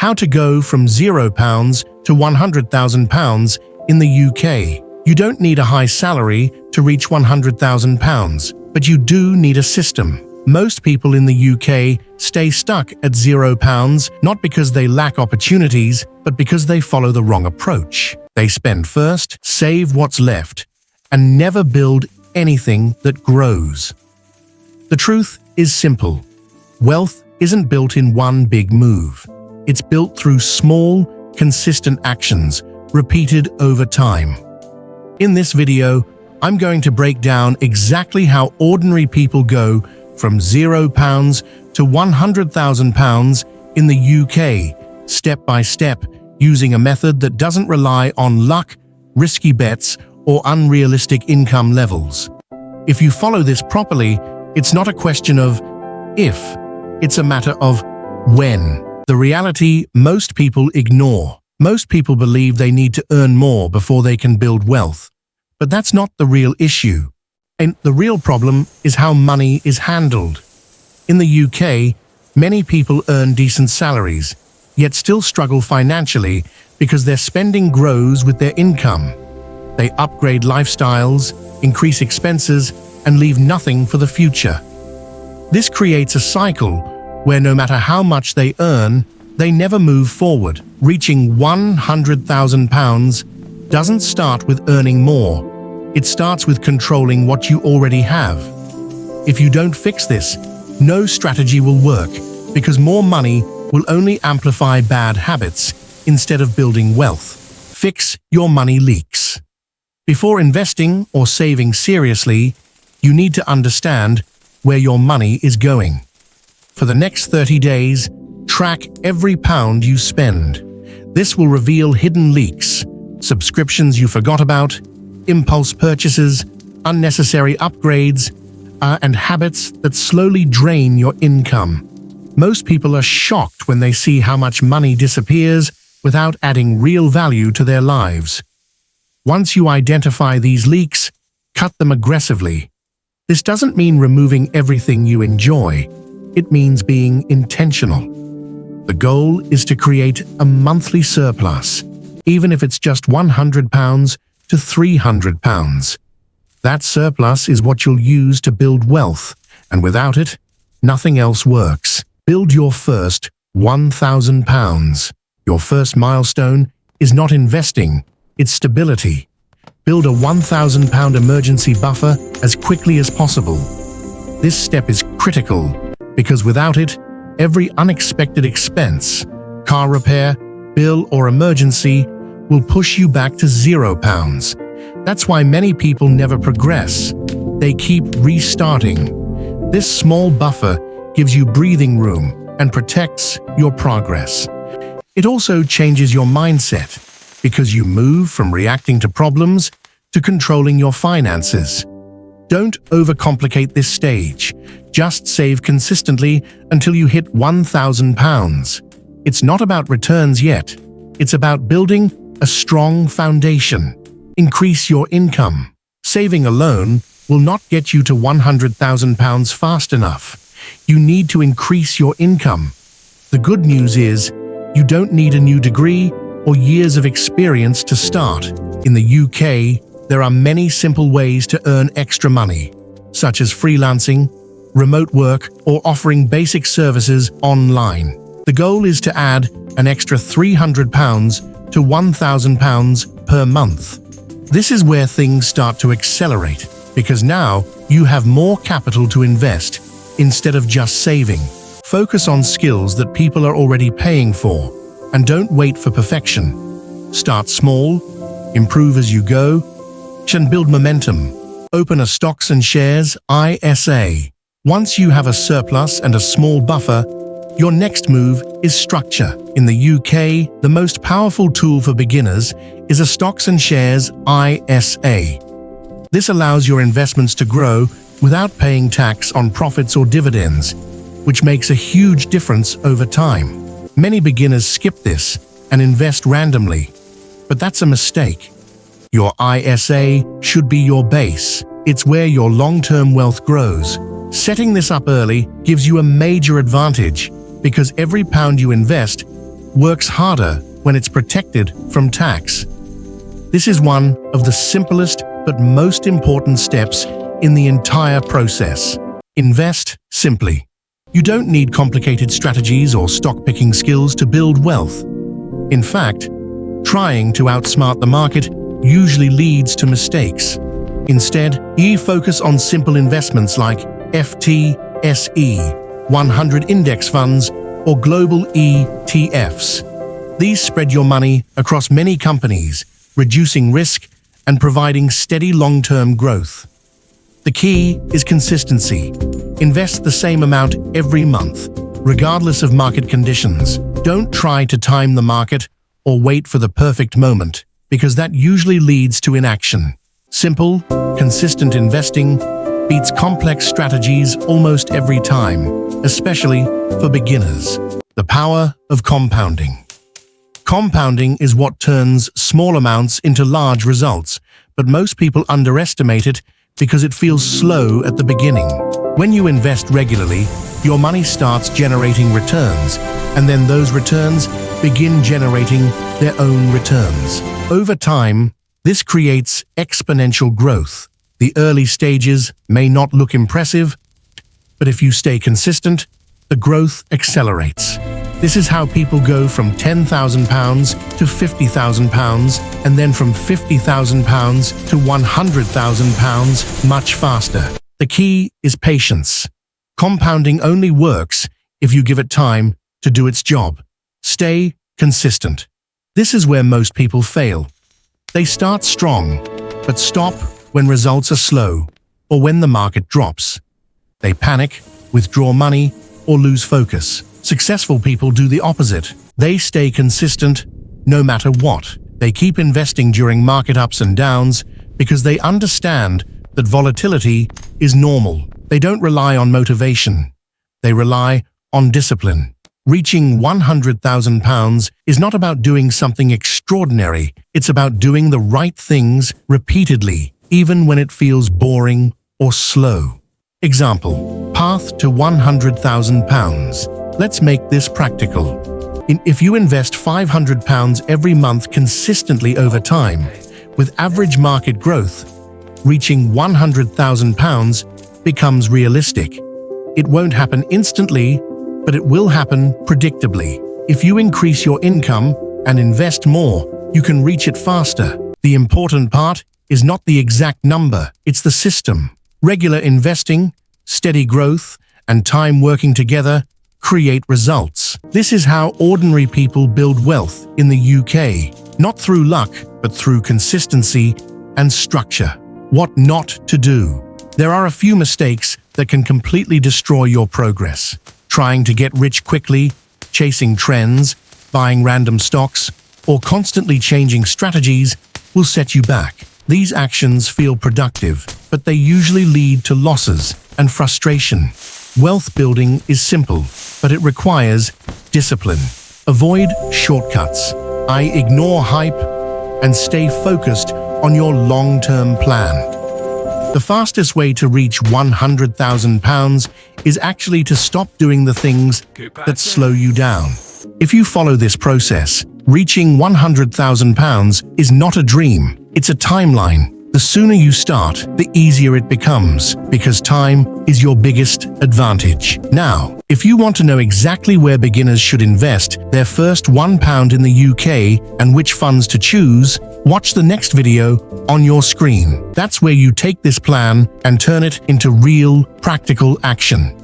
How to go from £0 to £100,000 in the UK. You don't need a high salary to reach £100,000, but you do need a system. Most people in the UK stay stuck at £0 not because they lack opportunities, but because they follow the wrong approach. They spend first, save what's left, and never build anything that grows. The truth is simple. Wealth isn't built in one big move. It's built through small, consistent actions, repeated over time. In this video, I'm going to break down exactly how ordinary people go from £0 to £100,000 in the UK, step by step, using a method that doesn't rely on luck, risky bets, or unrealistic income levels. If you follow this properly, it's not a question of if, it's a matter of when. The reality most people ignore. Most people believe they need to earn more before they can build wealth. But that's not the real issue. And the real problem is how money is handled. In the UK, many people earn decent salaries, yet still struggle financially because their spending grows with their income. They upgrade lifestyles, increase expenses, and leave nothing for the future. This creates a cycle where no matter how much they earn, they never move forward. Reaching £100,000 doesn't start with earning more. It starts with controlling what you already have. If you don't fix this, no strategy will work, because more money will only amplify bad habits instead of building wealth. Fix your money leaks. Before investing or saving seriously, you need to understand where your money is going. For the next 30 days, track every pound you spend. This will reveal hidden leaks, subscriptions you forgot about, impulse purchases, unnecessary upgrades, and habits that slowly drain your income. Most people are shocked when they see how much money disappears without adding real value to their lives. Once you identify these leaks, cut them aggressively. This doesn't mean removing everything you enjoy. It means being intentional. The goal is to create a monthly surplus, even if it's just £100 to £300. That surplus is what you'll use to build wealth, and without it, nothing else works. Build your first £1,000. Your first milestone is not investing, it's stability. Build a £1,000 emergency buffer as quickly as possible. This step is critical, because without it, every unexpected expense, car repair, bill, or emergency will push you back to £0. That's why many people never progress. They keep restarting. This small buffer gives you breathing room and protects your progress. It also changes your mindset, because you move from reacting to problems to controlling your finances. Don't overcomplicate this stage. Just save consistently until you hit £1,000. It's not about returns yet. It's about building a strong foundation. Increase your income. Saving alone will not get you to £100,000 fast enough. You need to increase your income. The good news is, you don't need a new degree or years of experience to start. In the UK, there are many simple ways to earn extra money, such as freelancing, remote work, or offering basic services online. The goal is to add an extra £300 to £1,000 per month. This is where things start to accelerate, because now you have more capital to invest instead of just saving. Focus on skills that people are already paying for, and don't wait for perfection. Start small, improve as you go, and build momentum. Open a stocks and shares ISA. Once you have a surplus and a small buffer, your next move is structure. In the UK, the most powerful tool for beginners is a stocks and shares ISA. This allows your investments to grow without paying tax on profits or dividends, which makes a huge difference over time. Many beginners skip this and invest randomly, but that's a mistake. Your ISA should be your base. It's where your long-term wealth grows. Setting this up early gives you a major advantage, because every pound you invest works harder when it's protected from tax. This is one of the simplest but most important steps in the entire process. Invest simply. You don't need complicated strategies or stock-picking skills to build wealth. In fact, trying to outsmart the market usually leads to mistakes. Instead, you focus on simple investments like FTSE 100 index funds or global ETFs. These spread your money across many companies, reducing risk and providing steady long-term growth. The key is consistency. Invest the same amount every month, regardless of market conditions. Don't try to time the market or wait for the perfect moment, because that usually leads to inaction. Simple, consistent investing beats complex strategies almost every time, especially for beginners. The power of compounding. Compounding is what turns small amounts into large results, but most people underestimate it because it feels slow at the beginning. When you invest regularly, your money starts generating returns, and then those returns begin generating their own returns. Over time, this creates exponential growth. The early stages may not look impressive, but if you stay consistent, the growth accelerates. This is how people go from £10,000 to £50,000 and then from £50,000 to £100,000 much faster. The key is patience. Compounding only works if you give it time to do its job. Stay consistent. This is where most people fail. They start strong, but stop when results are slow or when the market drops. They panic, withdraw money, or lose focus. Successful people do the opposite. They stay consistent no matter what. They keep investing during market ups and downs because they understand that volatility is normal. They don't rely on motivation. They rely on discipline. Reaching £100,000 is not about doing something extraordinary. It's about doing the right things repeatedly, even when it feels boring or slow. Example, path to £100,000. Let's make this practical. If you invest £500 every month consistently over time, with average market growth, reaching £100,000 becomes realistic. It won't happen instantly, but it will happen predictably. If you increase your income and invest more, you can reach it faster. The important part is not the exact number, it's the system. Regular investing, steady growth, and time working together create results. This is how ordinary people build wealth in the UK, not through luck, but through consistency and structure. What not to do. There are a few mistakes that can completely destroy your progress. Trying to get rich quickly, chasing trends, buying random stocks, or constantly changing strategies will set you back. These actions feel productive, but they usually lead to losses and frustration. Wealth building is simple, but it requires discipline. Avoid shortcuts. Ignore hype and stay focused on your long-term plan. The fastest way to reach £100,000 is actually to stop doing the things that slow you down. If you follow this process, reaching £100,000 is not a dream, it's a timeline. The sooner you start, the easier it becomes, because time is your biggest advantage. Now, if you want to know exactly where beginners should invest their first £1 in the UK and which funds to choose, watch the next video on your screen. That's where you take this plan and turn it into real, practical action.